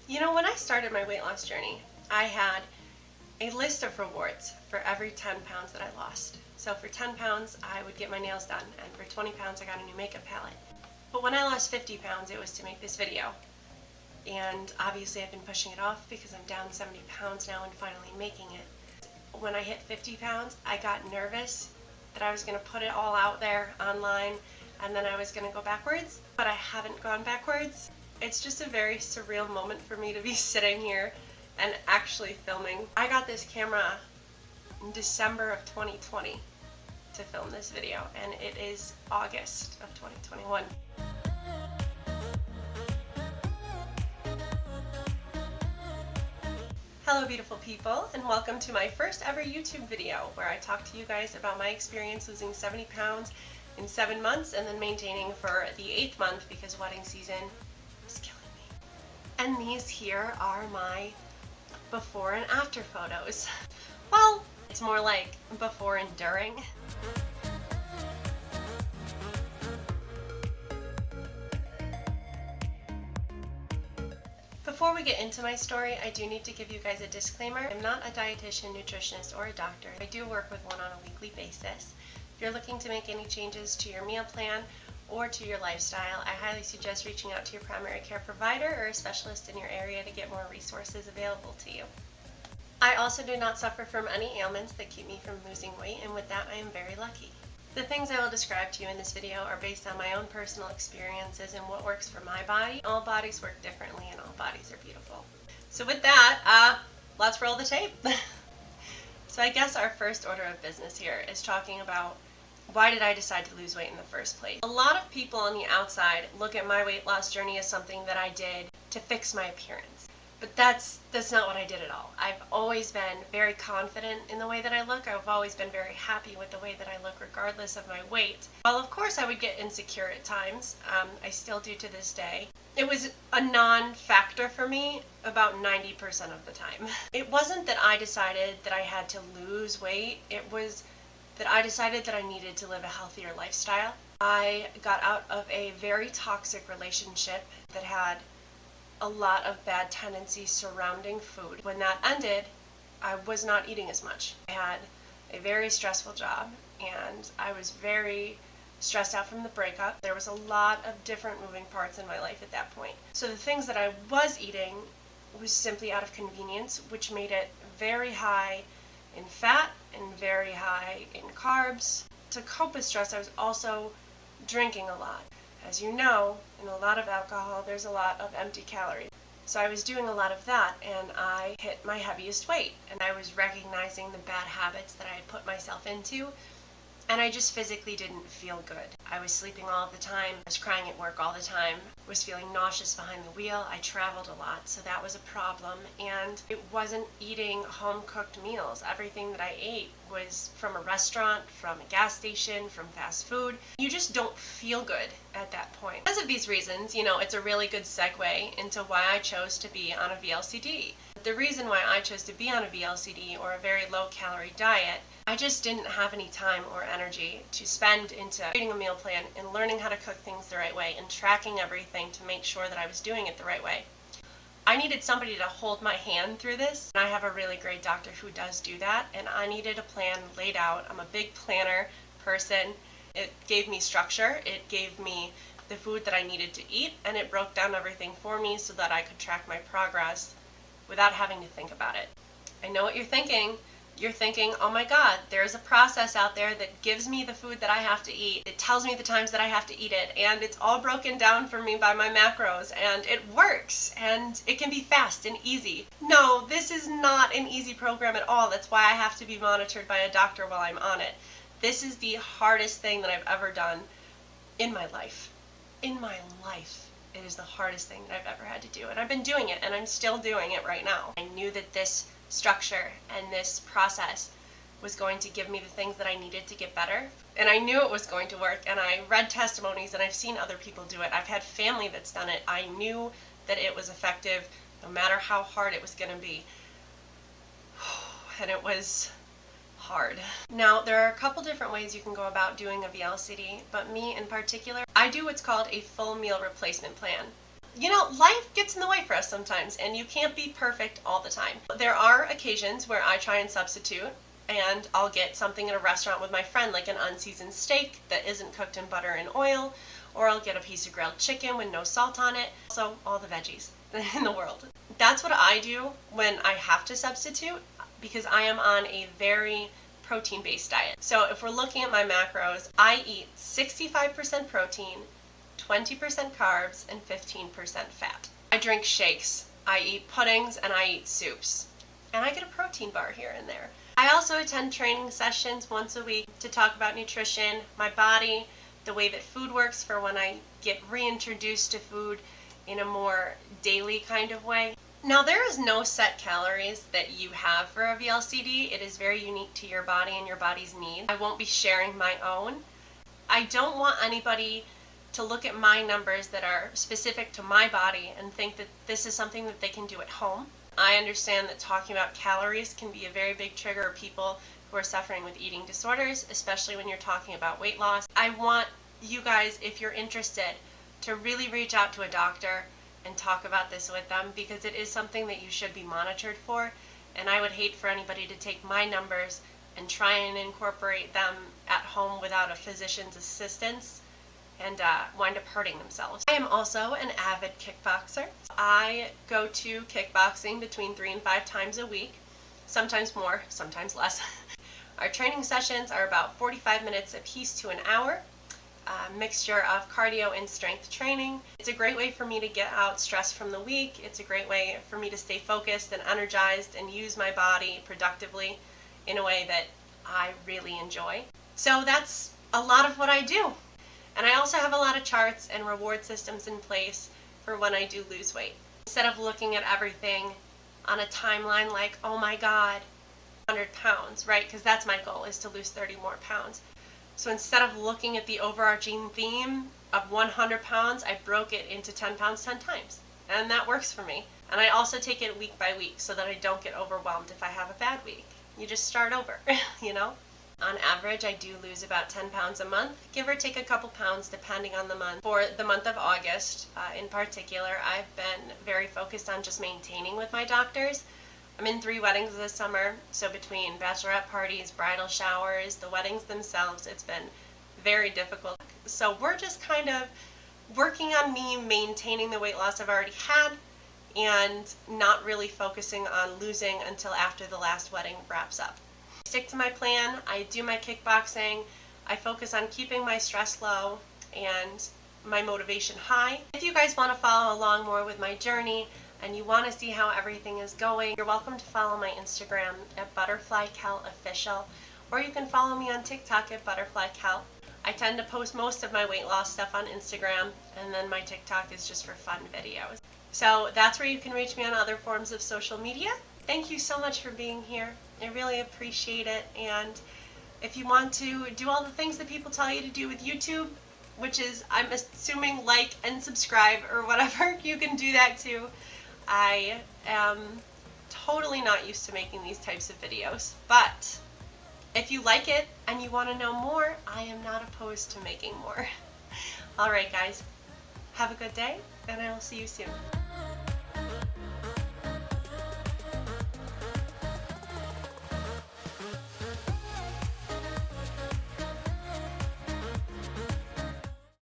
You know, when I started my weight loss journey, I had a list of rewards for every 10 pounds that I lost. So for 10 pounds, I would get my nails done, and for 20 pounds, I got a new makeup palette. But when I lost 50 pounds, it was to make this video. And obviously I've been pushing it off because I'm down 70 pounds now and finally making it. When I hit 50 pounds, I got nervous that I was going to put it all out there online and then I was going to go backwards, but I haven't gone backwards. It's just a very surreal moment for me to be sitting here and actually filming. I got this camera in December of 2020 to film this video, and it is August of 2021. Hello beautiful people, and welcome to my first ever YouTube video where I talk to you guys about my experience losing 70 pounds in 7 months and then maintaining for the 8th month because wedding season was killing me. And these here are my before and after photos. Well, it's more like before and during. Before we get into my story, I do need to give you guys a disclaimer. I'm not a dietitian, nutritionist, or a doctor. I do work with one on a weekly basis. If you're looking to make any changes to your meal plan or to your lifestyle, I highly suggest reaching out to your primary care provider or a specialist in your area to get more resources available to you. I also do not suffer from any ailments that keep me from losing weight, and with that I am very lucky. The things I will describe to you in this video are based on my own personal experiences and what works for my body. All bodies work differently and all bodies are beautiful. So with that, let's roll the tape. So I guess our first order of business here is talking about why did I decide to lose weight in the first place? A lot of people on the outside look at my weight loss journey as something that I did to fix my appearance. But that's not what I did at all. I've always been very confident in the way that I look. I've always been very happy with the way that I look regardless of my weight. While of course I would get insecure at times, I still do to this day. It was a non-factor for me about 90% of the time. It wasn't that I decided that I had to lose weight. It was that I decided that I needed to live a healthier lifestyle. I got out of a very toxic relationship that had a lot of bad tendencies surrounding food. When that ended, I was not eating as much. I had a very stressful job and I was very stressed out from the breakup. There was a lot of different moving parts in my life at that point. So the things that I was eating was simply out of convenience, which made it very high in fat and very high in carbs. To cope with stress, I was also drinking a lot. As you know, in a lot of alcohol, there's a lot of empty calories. So I was doing a lot of that, and I hit my heaviest weight. And I was recognizing the bad habits that I had put myself into, and I just physically didn't feel good. I was sleeping all the time, I was crying at work all the time, was feeling nauseous behind the wheel. I traveled a lot, so that was a problem, and it wasn't eating home-cooked meals. Everything that I ate was from a restaurant, from a gas station, from fast food. You just don't feel good at that point. Because of these reasons, you know, it's a really good segue into why I chose to be on a VLCD. The reason why I chose to be on a VLCD, or a very low-calorie diet, I just didn't have any time or energy to spend into creating a meal plan and learning how to cook things the right way and tracking everything to make sure that I was doing it the right way. I needed somebody to hold my hand through this, and I have a really great doctor who does do that, and I needed a plan laid out. I'm a big planner person. It gave me structure, it gave me the food that I needed to eat, and it broke down everything for me so that I could track my progress without having to think about it. I know what you're thinking. You're thinking, oh my God, there's a process out there that gives me the food that I have to eat. It tells me the times that I have to eat it, and it's all broken down for me by my macros, and it works, and it can be fast and easy. No, this is not an easy program at all. That's why I have to be monitored by a doctor while I'm on it. This is the hardest thing that I've ever done in my life. In my life. It is the hardest thing that I've ever had to do, and I've been doing it, and I'm still doing it right now. I knew that this structure and this process was going to give me the things that I needed to get better, and I knew it was going to work, and I read testimonies and I've seen other people do it. I've had family that's done it. I knew that it was effective no matter how hard it was going to be, and it was hard. Now, there are a couple different ways you can go about doing a VLCD, but me in particular, I do what's called a full meal replacement plan. you know, life gets in the way for us sometimes, and you can't be perfect all the time. There are occasions where I try and substitute, and I'll get something at a restaurant with my friend, like an unseasoned steak that isn't cooked in butter and oil, or I'll get a piece of grilled chicken with no salt on it. So all the veggies in the world. That's what I do when I have to substitute, because I am on a very protein-based diet. So if we're looking at my macros, I eat 65% protein, 20% carbs, and 15% fat. I drink shakes, I eat puddings, and I eat soups. And I get a protein bar here and there. I also attend training sessions once a week to talk about nutrition, my body, the way that food works for when I get reintroduced to food in a more daily kind of way. Now, there is no set calories that you have for a VLCD. It is very unique to your body and your body's needs. I won't be sharing my own. I don't want anybody to look at my numbers that are specific to my body and think that this is something that they can do at home. I understand that talking about calories can be a very big trigger for people who are suffering with eating disorders, especially when you're talking about weight loss. I want you guys, if you're interested, to really reach out to a doctor and talk about this with them, because it is something that you should be monitored for, and I would hate for anybody to take my numbers and try and incorporate them at home without a physician's assistance and wind up hurting themselves. I am also an avid kickboxer. I go to kickboxing between 3 and 5 times a week, sometimes more, sometimes less. Our training sessions are about 45 minutes apiece to an hour, a mixture of cardio and strength training. It's a great way for me to get out stress from the week. It's a great way for me to stay focused and energized and use my body productively in a way that I really enjoy. So that's a lot of what I do. And I also have a lot of charts and reward systems in place for when I do lose weight. Instead of looking at everything on a timeline like, oh my God, 100 pounds, right? Because that's my goal, is to lose 30 more pounds. So instead of looking at the overarching theme of 100 pounds, I broke it into 10 pounds 10 times. And that works for me. And I also take it week by week so that I don't get overwhelmed if I have a bad week. You just start over, you know? On average, I do lose about 10 pounds a month, give or take a couple pounds depending on the month. For the month of August, in particular, I've been very focused on just maintaining with my doctors. I'm in 3 weddings this summer, so between bachelorette parties, bridal showers, the weddings themselves, it's been very difficult. So we're just kind of working on me maintaining the weight loss I've already had and not really focusing on losing until after the last wedding wraps up. Stick to my plan. I do my kickboxing. I focus on keeping my stress low and my motivation high. If you guys want to follow along more with my journey and you want to see how everything is going, you're welcome to follow my Instagram at ButterflyCalOfficial, or you can follow me on TikTok at ButterflyCal. I tend to post most of my weight loss stuff on Instagram, and then my TikTok is just for fun videos. So that's where you can reach me on other forms of social media. Thank you so much for being here. I really appreciate it. And if you want to do all the things that people tell you to do with YouTube, which is, I'm assuming, like and subscribe or whatever, you can do that too. I am totally not used to making these types of videos, but if you like it and you want to know more, I am not opposed to making more. Alright guys, have a good day, and I will see you soon.